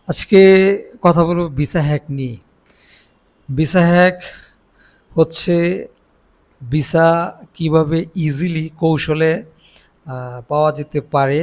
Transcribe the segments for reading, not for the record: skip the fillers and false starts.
আজকে কথা বলবো ভিসা হ্যাক নিয়ে। ভিসা হ্যাক হচ্ছে ভিসা কিভাবে ইজিলি কৌশলে পাওয়া যেতে পারে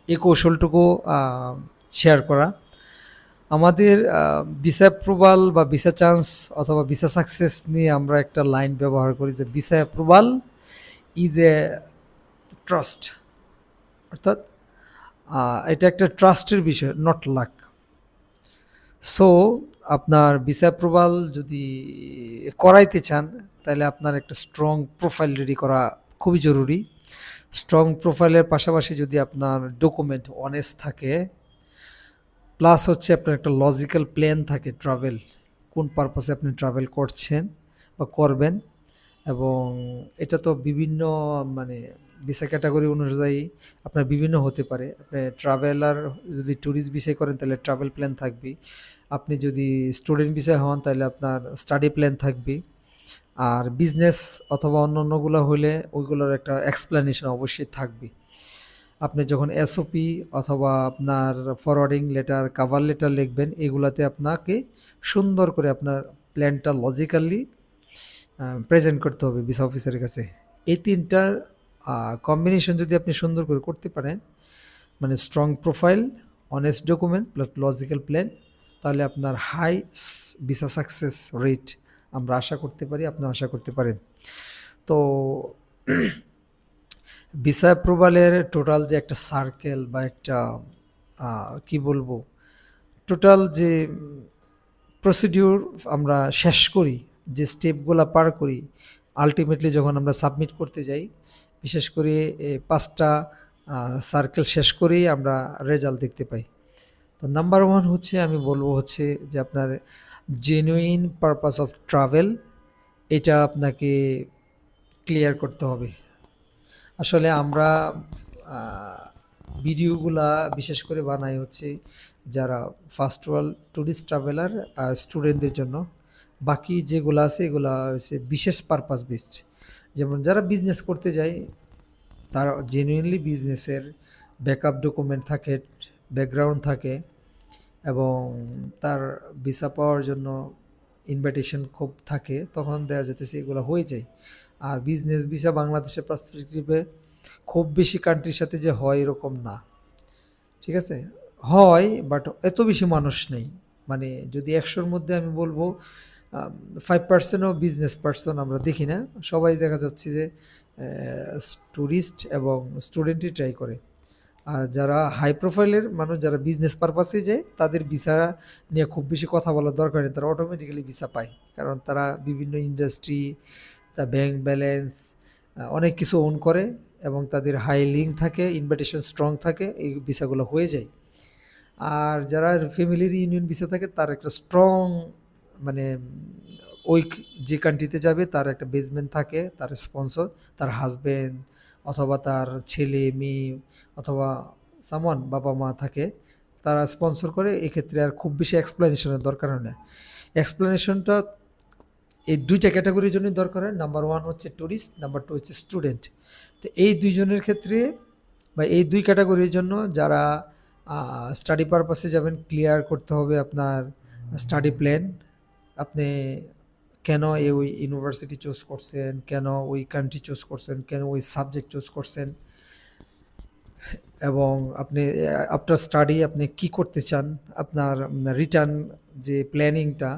এই কৌশলটুকু শেয়ার করা। আমাদের ভিসা অ্যাপ্রুভাল বা ভিসা চান্স অথবা ভিসা সাকসেস নিয়ে আমরা একটা লাইন ব্যবহার করি যে visa approval is a trust, অর্থাৎ এটা একটা ট্রাস্টের বিষয়, নট লাক। সো আপনার ভিসা অ্যাপ্রুভাল যদি করাইতে চান তাহলে আপনার একটা স্ট্রং প্রোফাইল রেডি করা খুবই জরুরি। স্ট্রং প্রোফাইলের পাশাপাশি যদি আপনার ডকুমেন্ট অনেস্ট থাকে, প্লাস হচ্ছে আপনার একটা লজিক্যাল প্ল্যান থাকে ট্রাভেল, কোন পারপাসে আপনি ট্রাভেল করছেন বা করবেন। এবং এটা তো বিভিন্ন মানে ভিসা ক্যাটাগরি অনুযায়ী আপনার বিভিন্ন হতে পারে। আপনি ট্রাভেলার যদি ট্যুরিস্ট ভিসায় করেন তাহলে ট্রাভেল প্ল্যান থাকবে। আপনি যদি স্টুডেন্ট ভিসায় হন তাহলে আপনার স্টাডি প্ল্যান থাকবে। আর বিজনেস অথবা অন্যান্যগুলো হলে ওইগুলোর একটা এক্সপ্লেনেশন অবশ্যই থাকবে। আপনি যখন এসওপি অথবা আপনার ফরওয়ার্ডিং লেটার, কাভার লেটার লিখবেন, এগুলাতে আপনাকে সুন্দর করে আপনার প্ল্যানটা লজিক্যালি প্রেজেন্ট করতে হবে ভিসা অফিসারের কাছে। এই তিনটার কম্বিনেশন যদি আপনি সুন্দর করে করতে পারেন, মানে strong profile, honest document plus logical plan, তাহলে আপনার হাই ভিসা সাকসেস রেট আমরা আশা করতে পারি, আপনি আশা করতে পারেন। তো ভিসা অ্যাপ্রুভালের টোটাল যে একটা সার্কেল বা একটা কি বলবো, টোটাল যে প্রসিডিউর আমরা শেষ করি, যে স্টেপগুলো পার করি, আলটিমেটলি যখন আমরা সাবমিট করতে যাই, বিশেষ করে 5টা সার্কেল শেষ করেই আমরা রেজাল্ট দেখতে পাই। তো নাম্বার ওয়ান হচ্ছে, আমি বলবো হচ্ছে যে আপনার জেনুইন পারপাস অফ ট্রাভেল, এটা আপনাকে ক্লিয়ার করতে হবে। আসলে আমরা ভিডিওগুলা বিশেষ করে বানাই হচ্ছে যারা ফার্স্ট ওয়ার্ল্ড ট্যুরিস্ট ট্রাভেলার আর স্টুডেন্টদের জন্য। বাকি যেগুলো আছে এগুলা হচ্ছে বিশেষ পারপাস বেসড। যেমন যারা বিজনেস করতে যায়, তার জেনুইনলি বিজনেসের ব্যাকআপ ডকুমেন্ট থাকে, ব্যাকগ্রাউন্ড থাকে, এবং তার ভিসা পাওয়ার জন্য ইনভাইটেশন খুব থাকে, তখন দেখা যেতেছে এগুলো হয়ে যায়। আর বিজনেস ভিসা বাংলাদেশের পার্সপেক্টিভে খুব বেশি কান্ট্রির সাথে যে হয় এরকম না। ঠিক আছে, হয় বাট এত বেশি মানুষ নেই। মানে যদি 100-র মধ্যে আমি বলবো 5%ও বিজনেস পার্সন আমরা দেখি না। সবাই দেখা যাচ্ছে যে ট্যুরিস্ট এবং স্টুডেন্টই ট্রাই করে। আর যারা হাই প্রোফাইলের মানুষ, যারা বিজনেস পারপাসে যায়, তাদের ভিসা নিয়ে খুব বেশি কথা বলার দরকার নেই, তারা অটোমেটিক্যালি ভিসা পায়। কারণ তারা বিভিন্ন ইন্ডাস্ট্রি, তা ব্যাংক ব্যালেন্স, অনেক কিছু ওন করে, এবং তাদের হাই লিঙ্ক থাকে, ইনভাইটেশন স্ট্রং থাকে, এই ভিসাগুলো হয়ে যায়। আর যারা ফ্যামিলির ইউনিয়ন ভিসা থাকে, তার একটা স্ট্রং মানে ওই যে কান্ট্রিতে যাবে তার একটা বেসমেন্ট থাকে, তার স্পন্সর, তার হাজবেন্ড অথবা তার ছেলে মেয়ে অথবা সামওয়ান, বাবা মা থাকে, তারা স্পন্সর করে। এক্ষেত্রে আর খুব বেশি এক্সপ্লেনেশনের দরকার হয় না। এক্সপ্লেনেশনটা এই দুইটা ক্যাটাগরির জন্যই দরকার হয়। নাম্বার ওয়ান হচ্ছে ট্যুরিস্ট, নাম্বার টু হচ্ছে স্টুডেন্ট। তো এই দুইজনের ক্ষেত্রে বা এই দুই ক্যাটাগরির জন্য যারা স্টাডি পারপাসে যাবেন, ক্লিয়ার করতে হবে আপনার স্টাডি প্ল্যান। আপনি কেন ওই ইউনিভার্সিটি চুজ করছেন, কেন ওই কান্ট্রি চুজ করছেন, কেন ওই সাবজেক্ট চুজ করছেন, এবং আপনি আফটার স্টাডি আপনি কি করতে চান, আপনার রিটার্ন যে প্ল্যানিংটা,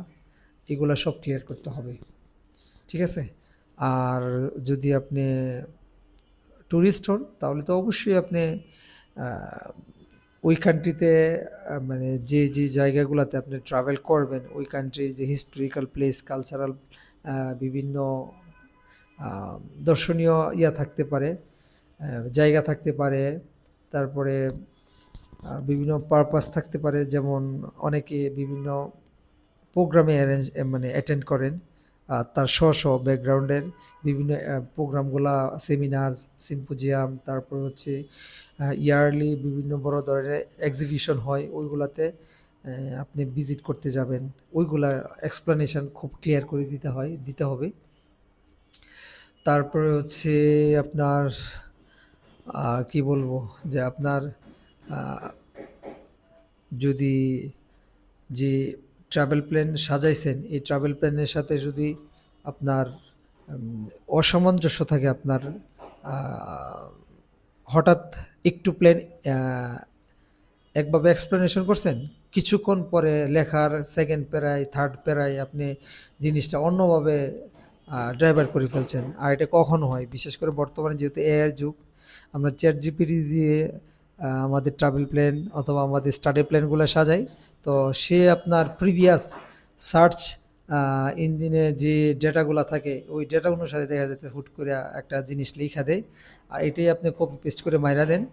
এগুলো সব ক্লিয়ার করতে হবে। ঠিক আছে। আর যদি আপনি ট্যুরিস্ট হন তাহলে তো অবশ্যই আপনি আহ, ওই কান্ট্রিতে মানে যে যে জায়গাগুলোতে আপনি ট্রাভেল করবেন, ওই কান্ট্রির যে হিস্টোরিক্যাল প্লেস, কালচারাল বিভিন্ন আহ, দর্শনীয় থাকতে পারে, জায়গা থাকতে পারে। তারপরে বিভিন্ন পারপাস থাকতে পারে, যেমন অনেকে বিভিন্ন প্রোগ্রামে মানে অ্যাটেন্ড করেন। তার স্ব ব্যাকগ্রাউন্ডের বিভিন্ন প্রোগ্রামগুলা, সেমিনার, সিম্পোজিয়াম, তারপর হচ্ছে ইয়ারলি বিভিন্ন বড় ধরনের এক্সিবিশন হয়, ওইগুলাতে আপনি ভিজিট করতে যাবেন। ওইগুলা এক্সপ্লেনেশন খুব ক্লিয়ার করে দিতে হবে। তারপরে হচ্ছে আপনার কি বলবো, যে আপনার যদি যে ট্রাভেল প্ল্যান সাজাইছেন এই ট্রাভেল প্ল্যানের সাথে যদি আপনার অসামঞ্জস্য থাকে, আপনার হঠাৎ একটু প্ল্যান একভাবে এক্সপ্লেনেশন করছেন, কিছুক্ষণ পরে লেখার সেকেন্ড প্যারায় থার্ড প্যারায় আপনি জিনিসটা অন্যভাবে ড্রাইভার করে ফেলছেন। আর এটা কখন হয়, বিশেষ করে বর্তমানে যেহেতু এআইয়ের যুগ, আমরা চ্যাট জিপিটি দিয়ে আমাদের ট্রাভেল প্ল্যান অথবা আমাদের স্টাডি প্ল্যানগুলো সাজাই। তো সে আপনার প্রিভিয়াস সার্চ ইঞ্জিনে যে ডেটাগুলো থাকে ওই ডেটা অনুসারে দেখা যাচ্ছে হুট করে একটা জিনিস লিখা দেয়, আর এটাই আপনি কপি পেস্ট করে মাইরা দেন।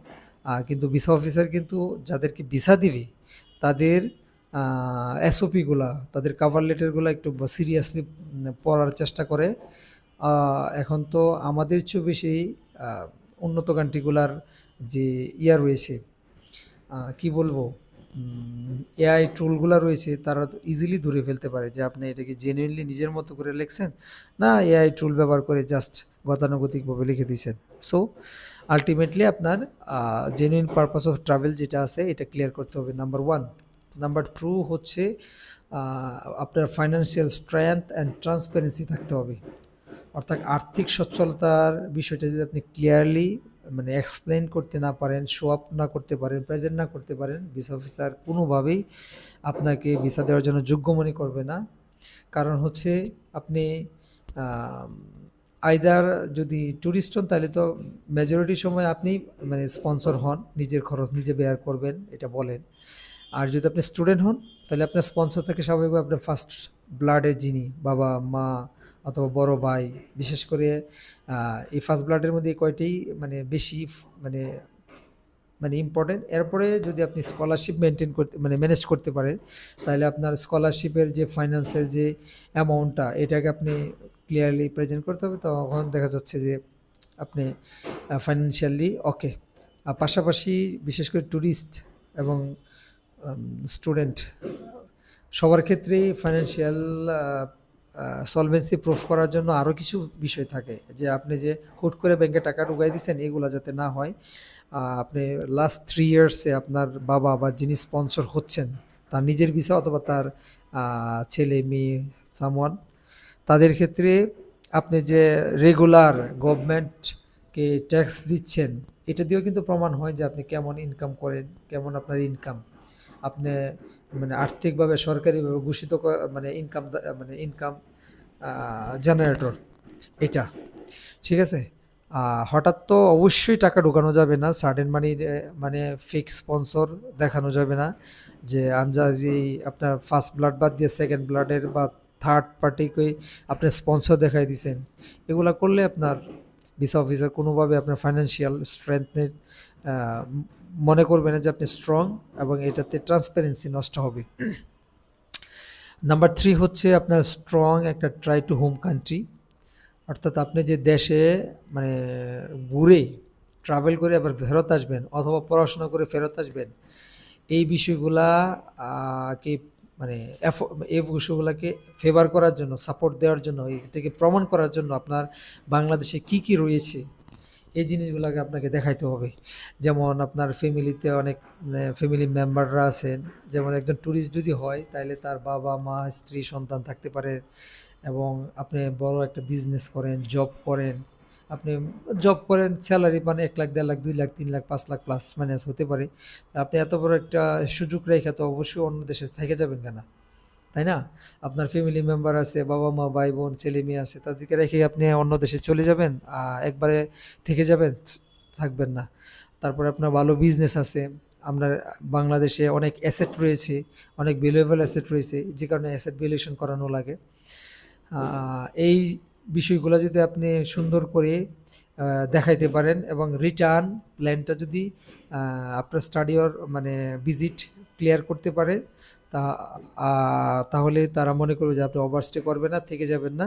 কিন্তু ভিসা অফিসার কিন্তু যাদেরকে ভিসা দিবে তাদের এসওপিগুলা, তাদের কাভার লেটারগুলো একটু সিরিয়াসলি পড়ার চেষ্টা করে। এখন তো আমাদের চেয়েও বেশি উন্নত কান্ট্রিগুলার যে রয়েছে, কি বলবো, এআই টুলগুলো রয়েছে, তারা তো ইজিলি ধরে ফেলতে পারে যে আপনি এটাকে জেনুইনলি নিজের মতো করে লিখছেন, না এআই টুল ব্যবহার করে জাস্ট গতানুগতিকভাবে লিখে দিয়েছেন। সো আলটিমেটলি আপনার জেনুইন পারপাস অফ ট্রাভেল যেটা আছে এটা ক্লিয়ার করতে হবে, নাম্বার ওয়ান। নাম্বার টু হচ্ছে আপনার ফাইন্যান্সিয়াল স্ট্রেংথ অ্যান্ড ট্রান্সপারেন্সি থাকতে হবে। অর্থাৎ আর্থিক সচ্ছলতার বিষয়টা যদি আপনি ক্লিয়ারলি মানে এক্সপ্লেন করতে না পারেন, শো আপ না করতে পারেন, প্রেজেন্ট না করতে পারেন, ভিসা অফিসার কোনোভাবেই আপনাকে ভিসা দেওয়ার জন্য যোগ্য মনে করবে না। কারণ হচ্ছে আপনি আইদার যদি ট্যুরিস্ট হন তাহলে তো মেজরিটি সময় আপনি মানে স্পন্সর হন, নিজের খরচ নিজে বেয়ার করবেন এটা বলেন। আর যদি আপনি স্টুডেন্ট হন তাহলে আপনার স্পন্সর থাকে স্বাভাবিকভাবে আপনার ফার্স্ট ব্লাডের যিনি বাবা মা অথবা বড় ভাই। বিশেষ করে এই ফার্স্ট ব্লাডের মধ্যে এই কয়টি মানে বেশি মানে মানে ইম্পর্টেন্ট। এরপরে যদি আপনি স্কলারশিপ মেনটেন করতে মানে ম্যানেজ করতে পারেন তাহলে আপনার স্কলারশিপের যে ফাইন্যান্সের যে অ্যামাউন্টটা এটাকে আপনি ক্লিয়ারলি প্রেজেন্ট করতে হবে, তখন দেখা যাচ্ছে যে আপনি ফাইন্যান্সিয়ালি ওকে। আর পাশাপাশি বিশেষ করে ট্যুরিস্ট এবং স্টুডেন্ট সবার ক্ষেত্রেই ফাইন্যান্সিয়াল সলভেন্সি প্রুফ করার জন্য আরও কিছু বিষয় থাকে, যে আপনি যে হুট করে ব্যাংকে টাকা ঢুকাই দিচ্ছেন এগুলো যাতে না হয়। আপনি লাস্ট 3 ইয়ার্সে আপনার বাবা বা যিনি স্পন্সর হচ্ছেন তার নিজের ভিসা অথবা তার ছেলে মেয়ে সামওয়ান, তাদের ক্ষেত্রে আপনি যে রেগুলার গভর্নমেন্টকে ট্যাক্স দিচ্ছেন এটা দিয়েও কিন্তু প্রমাণ হয় যে আপনি কেমন ইনকাম করেন, কেমন আপনার ইনকাম, আপনি মানে আর্থিকভাবে সরকারিভাবে ঘোষিত মানে ইনকাম জেনারেটর এটা। ঠিক আছে। হঠাৎ তো অবশ্যই টাকা ঢোকানো যাবে না, সাডেন মানির মানে ফেক স্পন্সর দেখানো যাবে না, যে আনজাজি আপনার ফার্স্ট ব্লাড বাদ দিয়ে সেকেন্ড ব্লাডের বা থার্ড পার্টিকে আপনি স্পন্সর দেখাই দিয়েছেন। এগুলা করলে আপনার ভিসা অফিসার কোনোভাবে আপনার ফাইন্যান্সিয়াল স্ট্রেংথের মনে করবে না যে আপনি স্ট্রং, এবং এটাতে ট্রান্সপারেন্সি নষ্ট হবে। নাম্বার 3 হচ্ছে আপনার স্ট্রং একটা ট্রাই টু হোম কান্ট্রি। অর্থাৎ আপনি যে দেশে মানে ঘুরে ট্রাভেল করে আবার ফেরত আসবেন অথবা পড়াশোনা করে ফেরত আসবেন, এই বিষয়গুলা কে মানে এই বিষয়গুলোকে ফেভার করার জন্য, সাপোর্ট দেওয়ার জন্য, এটাকে প্রমাণ করার জন্য আপনার বাংলাদেশে কি কি রয়েছে এই জিনিসগুলোকে আপনাকে দেখাইতে হবে। যেমন আপনার ফ্যামিলিতে অনেক ফ্যামিলি মেম্বাররা আছেন, যেমন একজন ট্যুরিস্ট যদি হয় তাহলে তার বাবা মা স্ত্রী সন্তান থাকতে পারে, এবং আপনি বড় একটা বিজনেস করেন, জব করেন, আপনি জব করেন, স্যালারি পান 1 লাখ 1.5 লাখ 2 লাখ 3 লাখ 5 লাখ প্লাস মাইনাস হতে পারে। আপনি এত বড় একটা সুযোগ রেখে তো অবশ্যই অন্য দেশে থেকে যাবেন কেন, তাই না? আপনার ফ্যামিলি মেম্বার আছে, বাবা মা ভাই বোন ছেলে মেয়ে আছে, তাদেরকে রেখে আপনি অন্য দেশে চলে যাবেন, একবারে থেকে যাবেন? থাকবেন না। তারপরে আপনার ভালো বিজনেস আছে, আমরা বাংলাদেশে অনেক অ্যাসেট রয়েছে, অনেক ভ্যালুয়েবল অ্যাসেট রয়েছে, যে কারণে অ্যাসেট ভ্যালুয়েশন করানো লাগে। এই বিষয়গুলো যদি আপনি সুন্দর করে দেখাইতে পারেন এবং রিটার্ন প্ল্যানটা যদি আপনার স্টাডি ওর মানে ভিজিট ক্লিয়ার করতে পারে, তা তাহলে তারা মনে করবে যে আপনি ওভারস্টে করবেন না, থেকে যাবেন না,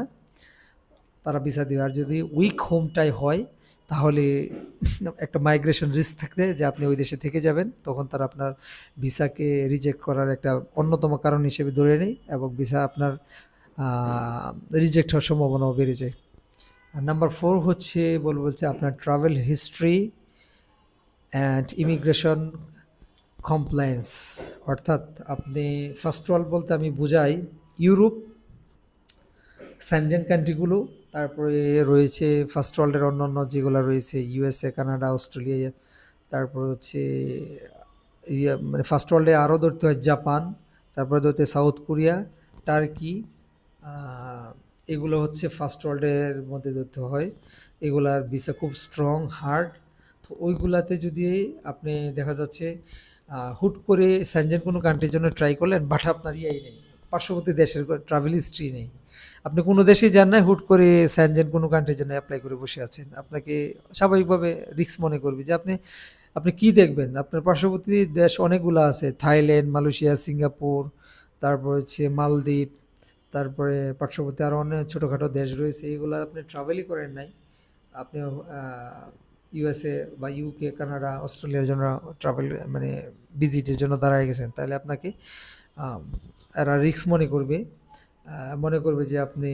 তারা ভিসা দেবে। আর যদি উইক হোমটাই হয় তাহলে একটা মাইগ্রেশন রিস্ক থাকতে যে আপনি ওই দেশে থেকে যাবেন, তখন তারা আপনার ভিসাকে রিজেক্ট করার একটা অন্যতম কারণ হিসেবে ধরে নেয় এবং ভিসা আপনার রিজেক্ট হওয়ার সম্ভাবনাও বেড়ে যায়। আর নাম্বার 4 হচ্ছে বলছে আপনার travel history and immigration compliance অর্থাৎ আপনি ফার্স্ট ওয়ার্ল্ড বলতে আমি বুঝাই ইউরোপ, স্যানজেন কান্ট্রিগুলো, তারপরে রয়েছে ফার্স্ট ওয়ার্ল্ডের অন্যান্য যেগুলো রয়েছে ইউএসএ, কানাডা, অস্ট্রেলিয়া, তারপর হচ্ছে মানে ফার্স্ট ওয়ার্ল্ডে আরও ধরতে হয় জাপান, তারপরে ধরতে সাউথ কোরিয়া, টার্কি, এগুলো হচ্ছে ফার্স্ট ওয়ার্ল্ডের মধ্যে ধরতে হয়। এগুলার ভিসা খুব স্ট্রং, হার্ড। তো ওইগুলাতে যদি আপনি দেখা যাচ্ছে হুট করে স্যানজেন কোনো কান্ট্রির জন্য ট্রাই করলেন, বাট আপনার ইয়াই নেই, পার্শ্ববর্তী দেশের ট্রাভেল হিস্ট্রি নেই, আপনি কোনো দেশেই যান না, হুট করে স্যানজেন কোনো কান্ট্রির জন্য অ্যাপ্লাই করে বসে আছেন, আপনাকে স্বাভাবিকভাবে রিস্ক মনে করবে যে আপনি আপনি কি দেখবেন। আপনার পার্শ্ববর্তী দেশ অনেকগুলো আছে, থাইল্যান্ড, মালয়েশিয়া, সিঙ্গাপুর, তারপর হচ্ছে মালদ্বীপ, তারপরে পার্শ্ববর্তী আরও অনেক ছোটোখাটো দেশ রয়েছে, এগুলো আপনি ট্রাভেলই করেন নাই, আপনি ইউএসএ বা ইউকে, কানাডা, অস্ট্রেলিয়ার জন্য ট্রাভেল মানে ভিজিটের জন্য দাঁড়ায় গেছেন, তাহলে আপনাকে এরা রিস্ক মনে করবে যে আপনি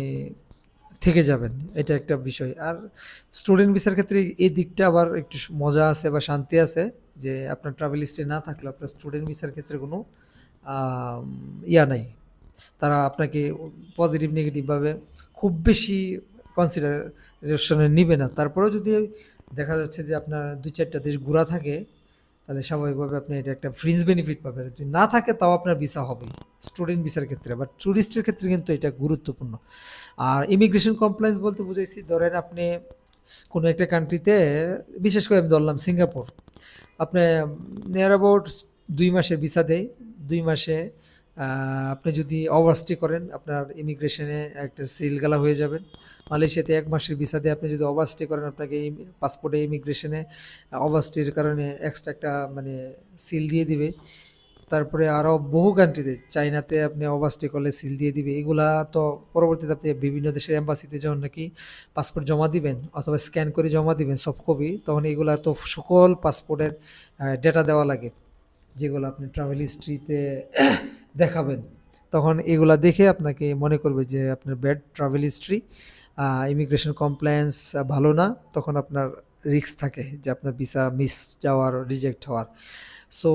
থেকে যাবেন, এটা একটা বিষয়। আর স্টুডেন্ট ভিসার ক্ষেত্রে এই দিকটা আবার একটু মজা আছে বা শান্তি আছে যে আপনার ট্রাভেল হিস্ট্রি না থাকলে আপনার স্টুডেন্ট ভিসার ক্ষেত্রে কোনো ইয়া নাই, তারা আপনাকে পজিটিভ নেগেটিভভাবে খুব বেশি কনসিডারেশনে নিবে না। তারপরেও যদি দেখা যাচ্ছে যে আপনার 2-4টা দেশ ঘোরা থাকে, তাহলে স্বাভাবিকভাবে আপনি এটা একটা ফ্রিঞ্জ বেনিফিট পাবেন। যদি না থাকে তাও আপনার ভিসা হবে স্টুডেন্ট ভিসার ক্ষেত্রে, বাট ট্যুরিস্টের ক্ষেত্রে কিন্তু এটা গুরুত্বপূর্ণ। আর ইমিগ্রেশন কমপ্লায়েন্স বলতে বুঝাইছি, ধরেন আপনি কোনো একটা কান্ট্রিতে, বিশেষ করে আমি ধরলাম সিঙ্গাপুর, আপনি নিয়ার অ্যাবাউট 2 মাসের ভিসা দেয়, 2 মাসে আপনি যদি ওভারস্টে করেন আপনার ইমিগ্রেশনে একটা সিল গালা হয়ে যাবেন। মালয়েশিয়াতে 1 মাসের ভিসা দিয়ে আপনি যদি ওভারস্টে করেন, আপনাকে পাসপোর্টে ইমিগ্রেশনে ওভারস্টের কারণে এক্সট্রা একটা মানে সিল দিয়ে দিবে। তারপরে আরও বহু কান্ট্রিতে, চাইনাতে আপনি ওভারস্টে করলে সিল দিয়ে দিবে। এগুলা তো পরবর্তীতে আপনি বিভিন্ন দেশের এম্বাসিতে যখন নাকি পাসপোর্ট জমা দিবেন অথবা স্ক্যান করে জমা দিবেন সফট কপি, তখন এগুলা তো সকল পাসপোর্টের ডেটা দেওয়া লাগে, যেগুলো আপনি ট্রাভেল হিস্ট্রিতে দেখাবেন। তখন এগুলা দেখে আপনাকে মনে করবে যে আপনার bad travel history, immigration compliance ভালো না, তখন আপনার রিস্ক থাকে যে আপনার ভিসা মিস যাওয়ার, রিজেক্ট হওয়ার। সো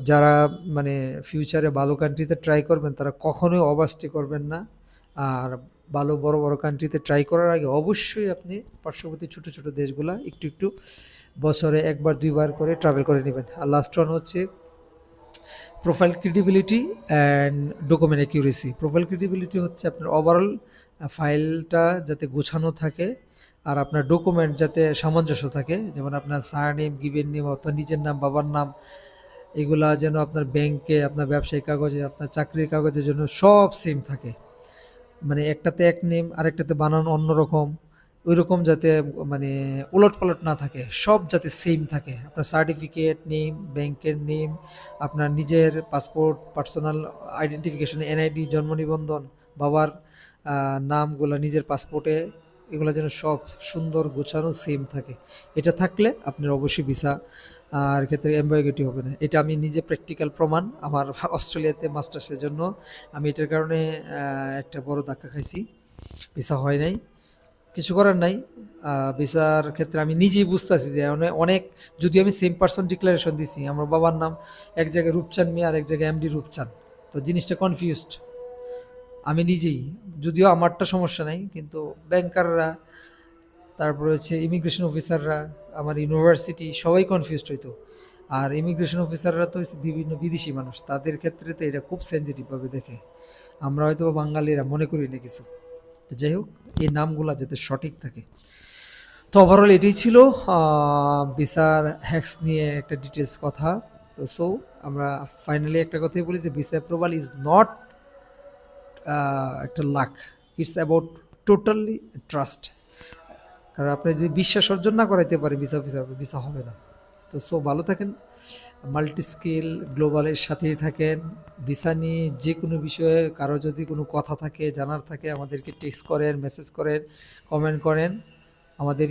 যারা মানে ফিউচারে ভালো কান্ট্রিতে ট্রাই করবেন তারা কখনোই ওভারস্টে করবেন না। আর ভালো বড় বড় কান্ট্রিতে ট্রাই করার আগে অবশ্যই আপনি পার্শ্ববর্তী ছোটো ছোটো দেশগুলা একটু একটু বছরে 1-2বার করে ট্রাভেল করে নেবেন। আর লাস্ট ওয়ান হচ্ছে profile credibility and document accuracy. Profile credibility হচ্ছে আপনার ওভারঅল ফাইলটা যাতে গোছানো থাকে, আর আপনার ডকুমেন্ট যাতে সামঞ্জস্য থাকে, যেমন আপনার সারনেম, গিভেন নেম, আপনার নিজের নাম, বাবার নাম, এগুলা যেন আপনার ব্যাংকে, আপনার ব্যবসায়িক কাগজে, আপনার চাকরির কাগজের জন্য সব সেম থাকে। মানে একটাতে এক নেম, আরেকটাতে বানানো অন্যরকম, ওইরকম যাতে মানে উলটপালট না থাকে, সব যাতে সেম থাকে। আপনার সার্টিফিকেট নেম, ব্যাংকের নেম, আপনার নিজের পাসপোর্ট, পার্সোনাল আইডেন্টিফিকেশন, এনআইডি, জন্ম নিবন্ধন, বাবার নামগুলো নিজের পাসপোর্টে, এগুলো যেন সব সুন্দর গোছানো সেম থাকে। এটা থাকলে আপনার অবশ্যই ভিসা আর ক্ষেত্রে অ্যাম্বাগুইটি হবে না। এটা আমি নিজে প্র্যাকটিক্যাল প্রমাণ। আমার অস্ট্রেলিয়াতে মাস্টার্সের জন্য আমি এটার কারণে একটা বড় ধাক্কা খাইছি, ভিসা হয় নাই। কিছু করার নাই। ভিসার ক্ষেত্রে আমি নিজেই বুঝতেছি যে অনেক, যদি আমি সেম পার্সন ডিক্লারেশন দিছি, আমার বাবার নাম এক জায়গায় রূপচাঁদ মিয়া আর এক জায়গায় এমডি রূপচাঁদ, তো জিনিসটা কনফিউজড আমি নিজেই। যদিও আমারটা সমস্যা নাই, কিন্তু ব্যাংকাররা, তারপরে হচ্ছে ইমিগ্রেশন অফিসাররা, আমার ইউনিভার্সিটি, সবাই কনফিউজড হইতো। আর ইমিগ্রেশন অফিসাররা তো বিভিন্ন বিদেশি মানুষ, তাদের ক্ষেত্রে তো এটা খুব সেন্সিটিভভাবে দেখে। আমরা হয়তো বাঙালিরা মনে করি না কিছু। তো যাই হোক, এই নামগুলা যাতে সঠিক থাকে। তো ওভারঅল এটাই ছিল ভিসার হ্যাক্স নিয়ে একটা ডিটেলস কথা। তো আমরা ফাইনালি একটা কথাই বলি যে ভিসা অ্যাপ্রুভাল ইজ নট একটা lakh, it's about totally trust. কারণ আপনি যদি বিশ্বাস অর্জন না করাইতে পারে ভিসা অফিসার, ভিসা হবে না। তো ভালো থাকেন, মাল্টি স্কিল গ্লোবালের সাথেই থাকেন। ভিসা নিয়ে যে কোনো বিষয়ে কারো যদি কোনো কথা থাকে, জানার থাকে, আমাদেরকে টেক্সট করেন, মেসেজ করেন, কমেন্ট করেন। আমাদের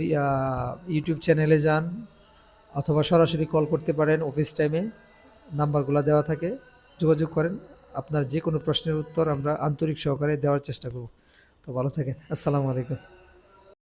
ইউটিউব চ্যানেলে যান অথবা সরাসরি কল করতে পারেন অফিস টাইমে, নাম্বারগুলো দেওয়া থাকে, যোগাযোগ করেন। আপনার যে কোনো প্রশ্নের উত্তর আমরা আন্তরিক সহকারে দেওয়ার চেষ্টা করব। তো ভালো থাকেন, আসসালামু আলাইকুম।